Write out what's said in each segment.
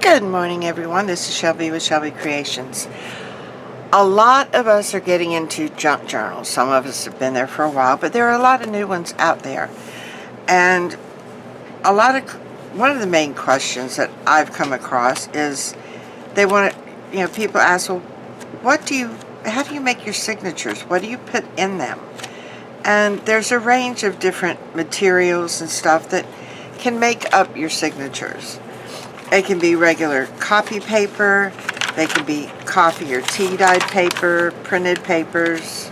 Good morning, everyone. This is Shelby with Shelby Creations. A lot of us are getting into junk journals. Some of us have been there for a while, but there are a lot of new ones out there. And one of the main questions that I've come across is they want to, people ask, well, how do you make your signatures? What do you put in them? And there's a range of different materials and stuff that can make up your signatures. It can be regular copy paper, they can be coffee or tea dyed paper, printed papers,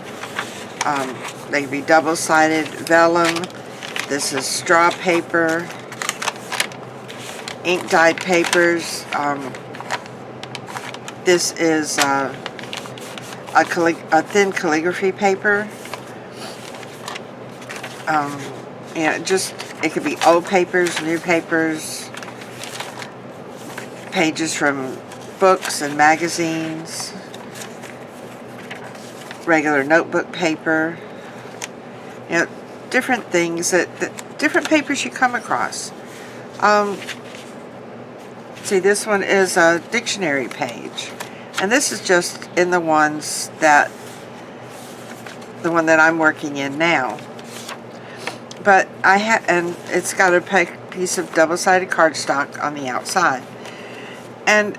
they can be double-sided vellum, this is straw paper, ink dyed papers, this is a thin calligraphy paper, it could be old papers, new papers, pages from books and magazines, regular notebook paper, different things different papers you come across. See, this one is a dictionary page, and this is just in the one that I'm working in now. But and it's got a piece of double-sided cardstock on the outside. And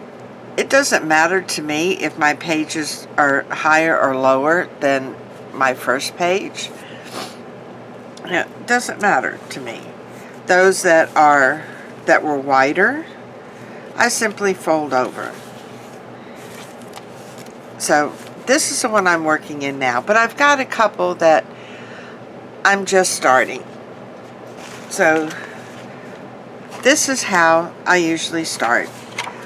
it doesn't matter to me if my pages are higher or lower than my first page. It doesn't matter to me. Those that were wider, I simply fold over. So this is the one I'm working in now, but I've got a couple that I'm just starting. So this is how I usually start.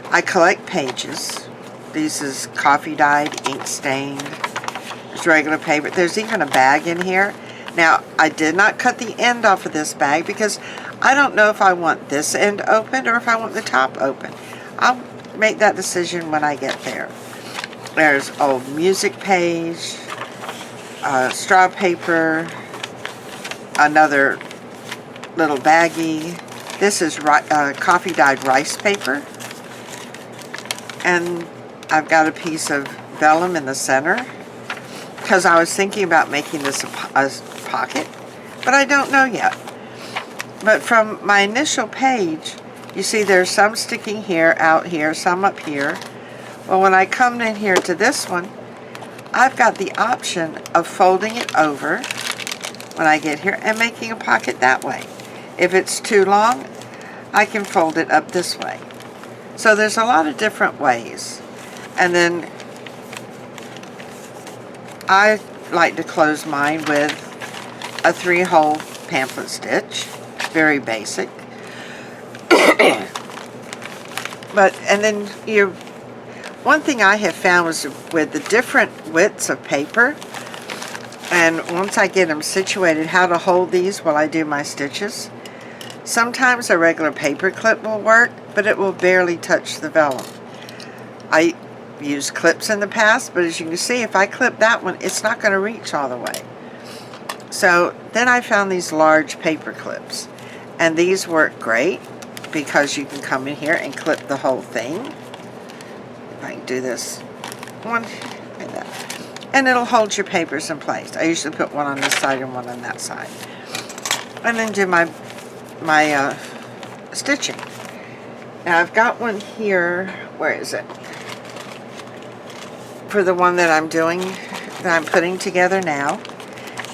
I collect pages. This is coffee dyed, ink stained. There's regular paper. There's even a bag in here. Now, I did not cut the end off of this bag because I don't know if I want this end open or if I want the top open. I'll make that decision when I get there. There's old music page, straw paper, another little baggie. This is coffee dyed rice paper. And I've got a piece of vellum in the center because I was thinking about making this a pocket, but I don't know yet. But from my initial page, you see there's some sticking here, out here, some up here. Well, when I come in here to this one, I've got the option of folding it over when I get here and making a pocket that way. If it's too long, I can fold it up this way. So there's a lot of different ways. And then I like to close mine with a 3-hole pamphlet stitch. Very basic. One thing I have found was with the different widths of paper, and once I get them situated, how to hold these while I do my stitches. Sometimes a regular paper clip will work, but it will barely touch the vellum. I used clips in the past, but as you can see, if I clip that one, it's not going to reach all the way. So then I found these large paper clips, and these work great because you can come in here and clip the whole thing. If I can do this one like that, and it'll hold your papers in place. I usually put one on this side and one on that side, and then do my stitching. Now I've got one here, where is it? For the one that I'm putting together now.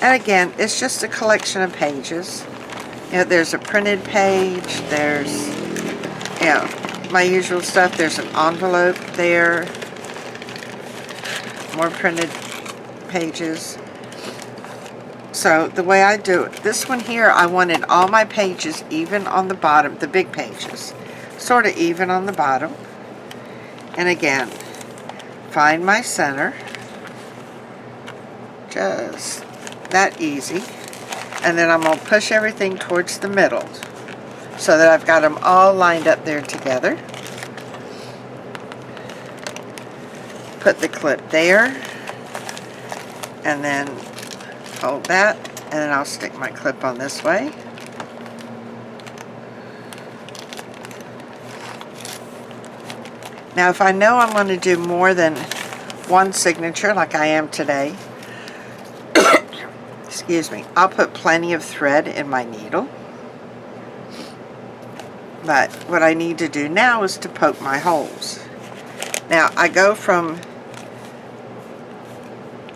And again, it's just a collection of pages. There's a printed page, there's, my usual stuff. There's an envelope there, more printed pages. So the way I do it, this one here, I wanted all my pages even on the bottom, the big pages, sort of even on the bottom. And again, find my center, just that easy. And then I'm going to push everything towards the middle so that I've got them all lined up there together. Put the clip there, and then hold that, and then I'll stick my clip on this way. Now if I know I'm going to do more than one signature like I am today, excuse me, I'll put plenty of thread in my needle. But what I need to do now is to poke my holes. Now I go from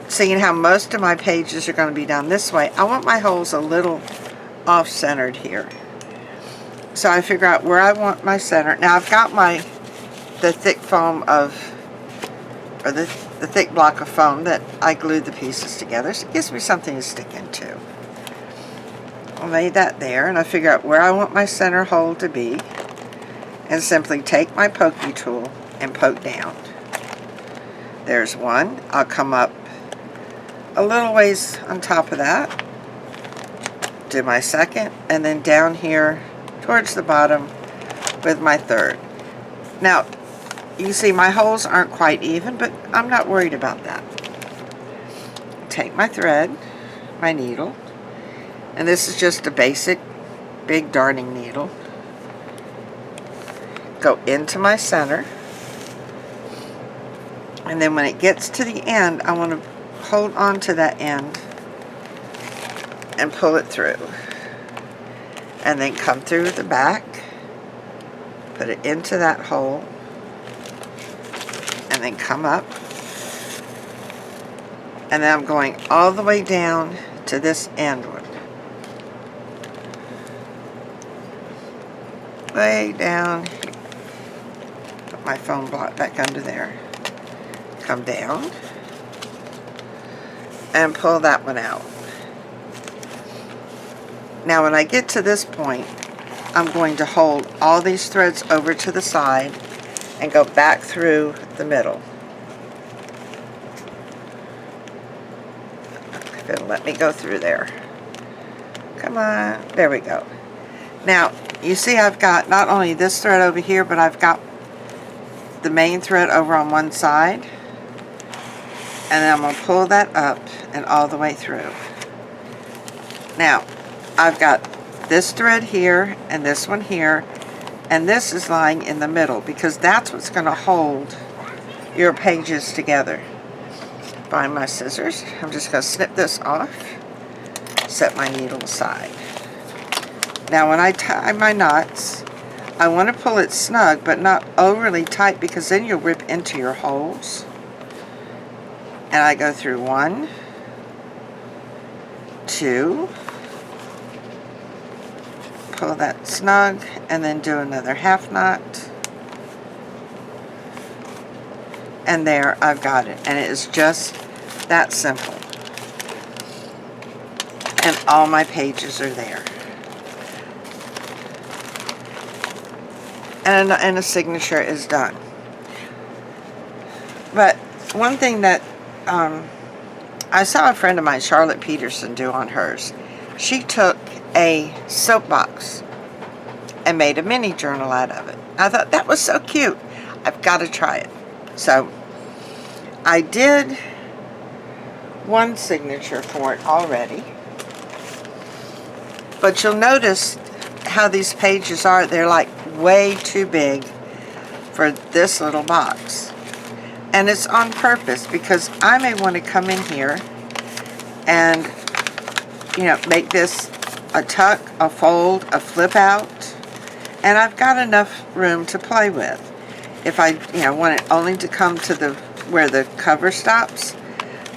seeing how most of my pages are going to be down this way. I want my holes a little off-centered here. So I figure out where I want my center. Now I've got the thick foam or the thick block of foam that I glued the pieces together, so it gives me something to stick into. I made that there, and I figure out where I want my center hole to be, and simply take my pokey tool and poke down. There's one. I'll come up a little ways on top of that, do my second, and then down here towards the bottom with my third. Now, you see my holes aren't quite even, but I'm not worried about that. Take my thread, my needle, and this is just a basic big darning needle. Go into my center, and then when it gets to the end, I want to hold on to that end and pull it through. And then come through the back, put it into that hole, and then come up. And then I'm going all the way down to this end one. Way down. Put my foam block back under there. Come down and pull that one out. Now when I get to this point, I'm going to hold all these threads over to the side and go back through the middle. If it'll let me go through there. Come on, there we go. Now, you see I've got not only this thread over here, but I've got the main thread over on one side. And then I'm going to pull that up and all the way through. Now, I've got this thread here and this one here, and this is lying in the middle because that's what's going to hold your pages together. Find my scissors. I'm just going to snip this off, set my needle aside. Now when I tie my knots, I want to pull it snug but not overly tight because then you'll rip into your holes. And I go through 1, 2, pull that snug, and then do another half knot. And there, I've got it. And it is just that simple. And all my pages are there. And a signature is done. But one thing that I saw a friend of mine, Charlotte Peterson, do on hers. She took a soapbox and made a mini journal out of it. I thought that was so cute. I've got to try it. So I did one signature for it already. But you'll notice how these pages are. They're like way too big for this little box. And it's on purpose because I may want to come in here and, you know, make this a tuck, a fold, a flip out. And I've got enough room to play with. If I, you know, want it only to come to the where the cover stops,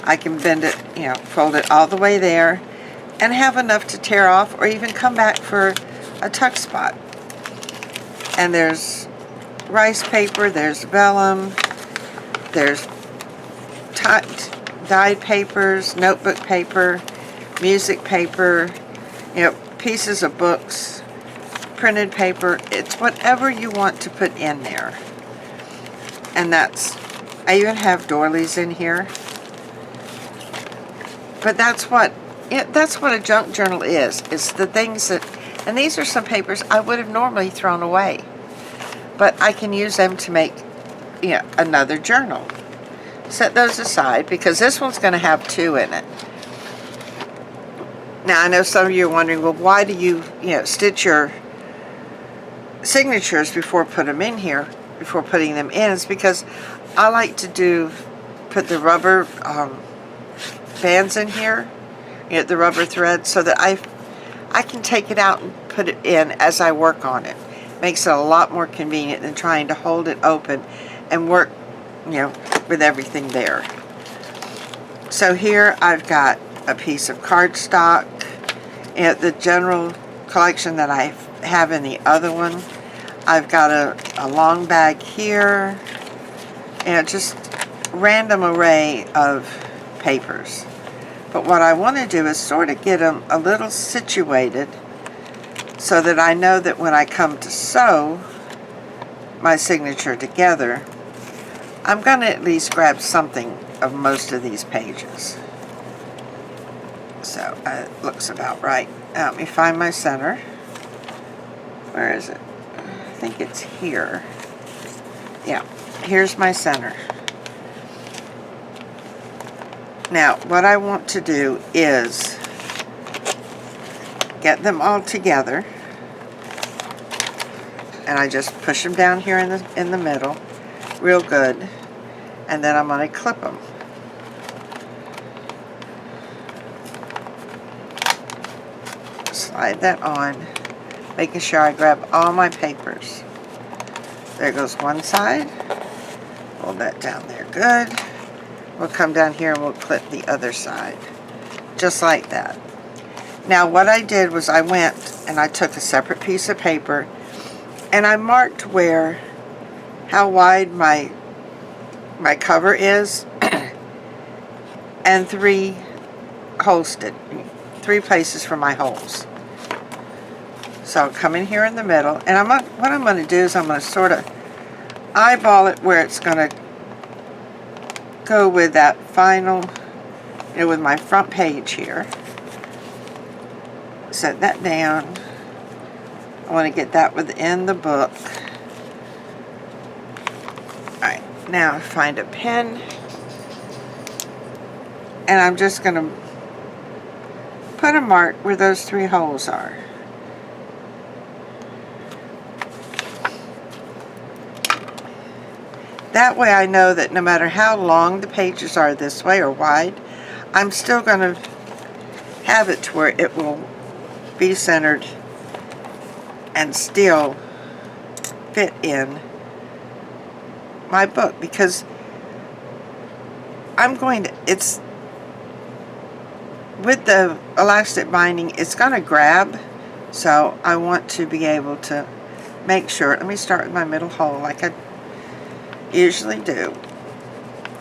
I can bend it, you know, fold it all the way there and have enough to tear off or even come back for a tuck spot. And there's rice paper, there's vellum, there's dyed papers, notebook paper, music paper, you know, pieces of books, printed paper. It's whatever you want to put in there. And that's, I even have doilies in here. But that's what a junk journal is. It's the things that, and these are some papers I would have normally thrown away. But I can use them to make, you know, another journal. Set those aside because this one's going to have 2 in it. Now I know some of you are wondering, well, why do you, stitch your signatures before put them in here? before putting them in is because I like to put the rubber bands in here, the rubber thread, so that I can take it out and put it in as I work on it. Makes it a lot more convenient than trying to hold it open and work, with everything there. So here I've got a piece of cardstock, the general collection that I have in the other one. I've got a long bag here, and just random array of papers. But what I want to do is sort of get them a little situated so that I know that when I come to sew my signature together, I'm going to at least grab something of most of these pages. So it looks about right. Let me find my center. Where is it? I think it's here. Yeah, here's my center. Now, what I want to do is get them all together, and I just push them down here in the middle real good, and then I'm going to clip them. Slide that on, making sure I grab all my papers. There goes one side. Hold that down there good. We'll come down here and we'll clip the other side, just like that. Now what I did was I went and I took a separate piece of paper and I marked how wide my cover is and 3 places for my holes. So I'll come in here in the middle, and what I'm going to do is I'm going to sort of eyeball it where it's going to go with that final, with my front page here. Set that down. I want to get that within the book. Alright, now find a pen, and I'm just going to put a mark where those 3 holes are. That way I know that no matter how long the pages are this way or wide, I'm still going to have it to where it will be centered and still fit in my book, because it's with the elastic binding, it's going to grab, so I want to be able to make sure. Let me start with my middle hole like I usually do.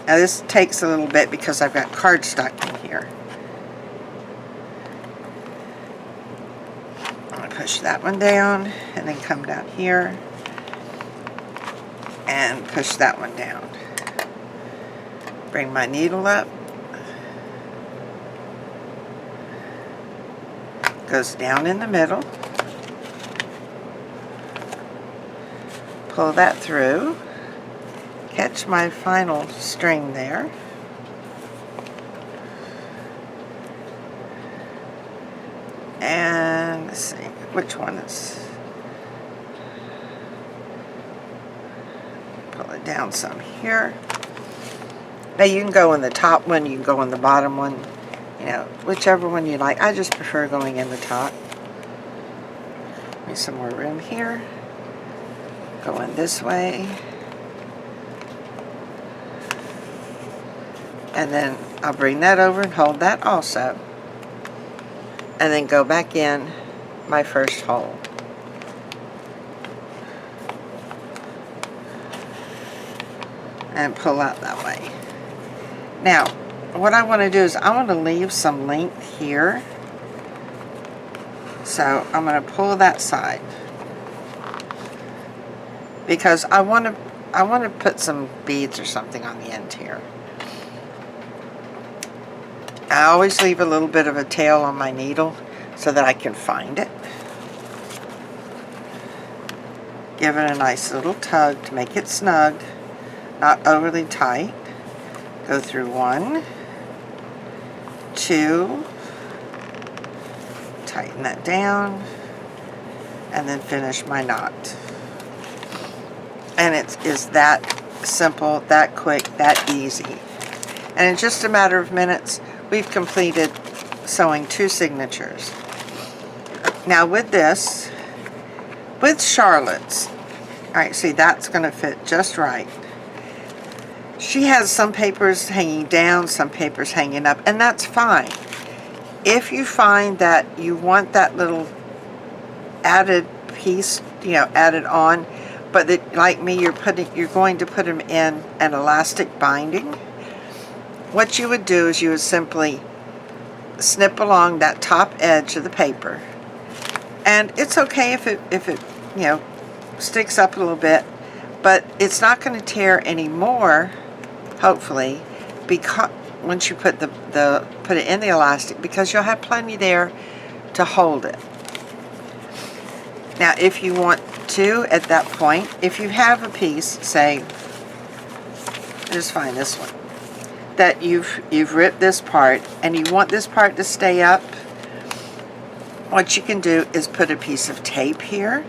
Now this takes a little bit because I've got cardstock in here. I'm going to push that one down and then come down here and push that one down. Bring my needle up. Goes down in the middle. Pull that through. Catch my final string there. And let's see which one is. Pull it down some here. Now you can go in the top one, you can go in the bottom one, whichever one you like. I just prefer going in the top. Give me some more room here. Go in this way. And then I'll bring that over and hold that also. And then go back in my first hole. And pull out that way. Now, what I want to do is I want to leave some length here. So I'm going to pull that side. Because I want to put some beads or something on the end here. I always leave a little bit of a tail on my needle so that I can find it. Give it a nice little tug to make it snug, not overly tight. Go through 1, 2, tighten that down, and then finish my knot. And it is that simple, that quick, that easy. And in just a matter of minutes, we've completed sewing 2 signatures. Now with this, with Charlotte's, all right, see, that's going to fit just right. She has some papers hanging down, some papers hanging up, and that's fine. If you find that you want that little added piece, added on, but that, like me, you're going to put them in an elastic binding, what you would do is you would simply snip along that top edge of the paper. And it's okay if it sticks up a little bit, but it's not going to tear anymore, hopefully, because once you put put it in the elastic, because you'll have plenty there to hold it. Now, if you want to, at that point, if you have a piece, say, just find this one, that you've ripped this part and you want this part to stay up, what you can do is put a piece of tape here,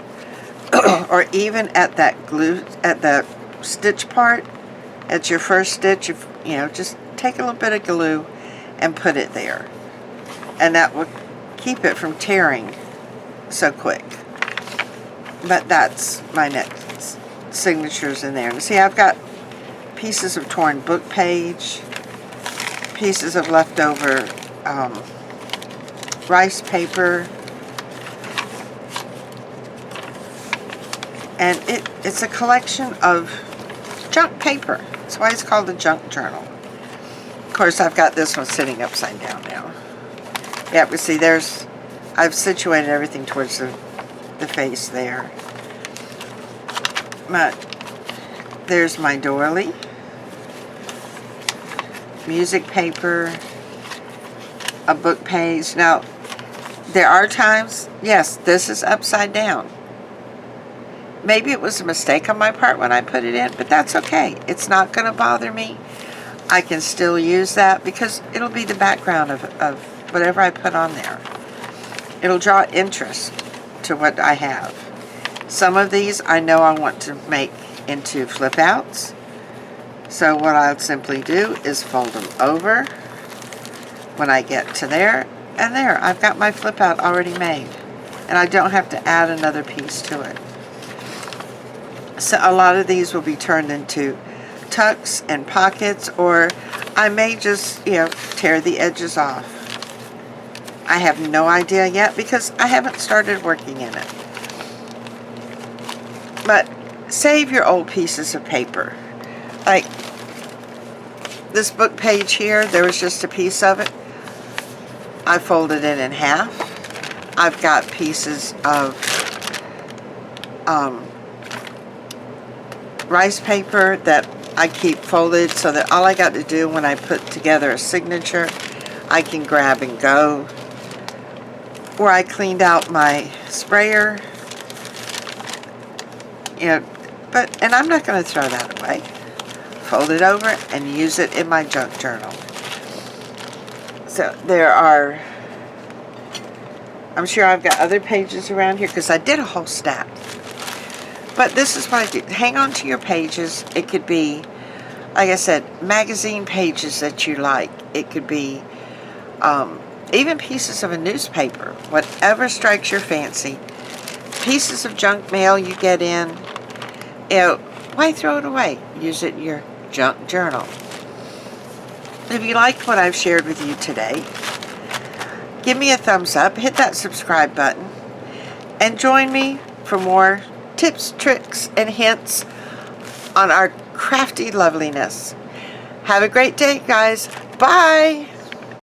or even at that glue, at the stitch part, at your first stitch, just take a little bit of glue and put it there, and that will keep it from tearing so quick. But that's my next signatures in there. And see, I've got pieces of torn book page, pieces of leftover rice paper, and it's a collection of junk paper. That's why it's called a junk journal. Of course, I've got this one sitting upside down now. Yeah, but see, I've situated everything towards the face there. But there's my doily, music paper, a book page. Now, there are times, yes, this is upside down. Maybe it was a mistake on my part when I put it in, but that's okay. It's not going to bother me. I can still use that because it'll be the background of whatever I put on there. It'll draw interest to what I have. Some of these I know I want to make into flip outs. So what I'll simply do is fold them over when I get to there, and there, I've got my flip out already made. And I don't have to add another piece to it. So a lot of these will be turned into tucks and pockets, or I may just, tear the edges off. I have no idea yet because I haven't started working in it. But save your old pieces of paper. Like this book page here, there was just a piece of it. I folded it in half. I've got pieces of rice paper that I keep folded so that all I got to do when I put together a signature, I can grab and go. Where I cleaned out my sprayer, and I'm not going to throw that away. Fold it over and use it in my junk journal. So there are, I'm sure I've got other pages around here because I did a whole stack. But this is what I do. Hang on to your pages. It could be, like I said, magazine pages that you like. It could be even pieces of a newspaper, whatever strikes your fancy. Pieces of junk mail you get in, why throw it away? Use it in your junk journal. If you liked what I've shared with you today, give me a thumbs up, hit that subscribe button, and join me for more tips, tricks, and hints on our crafty loveliness. Have a great day, guys. Bye!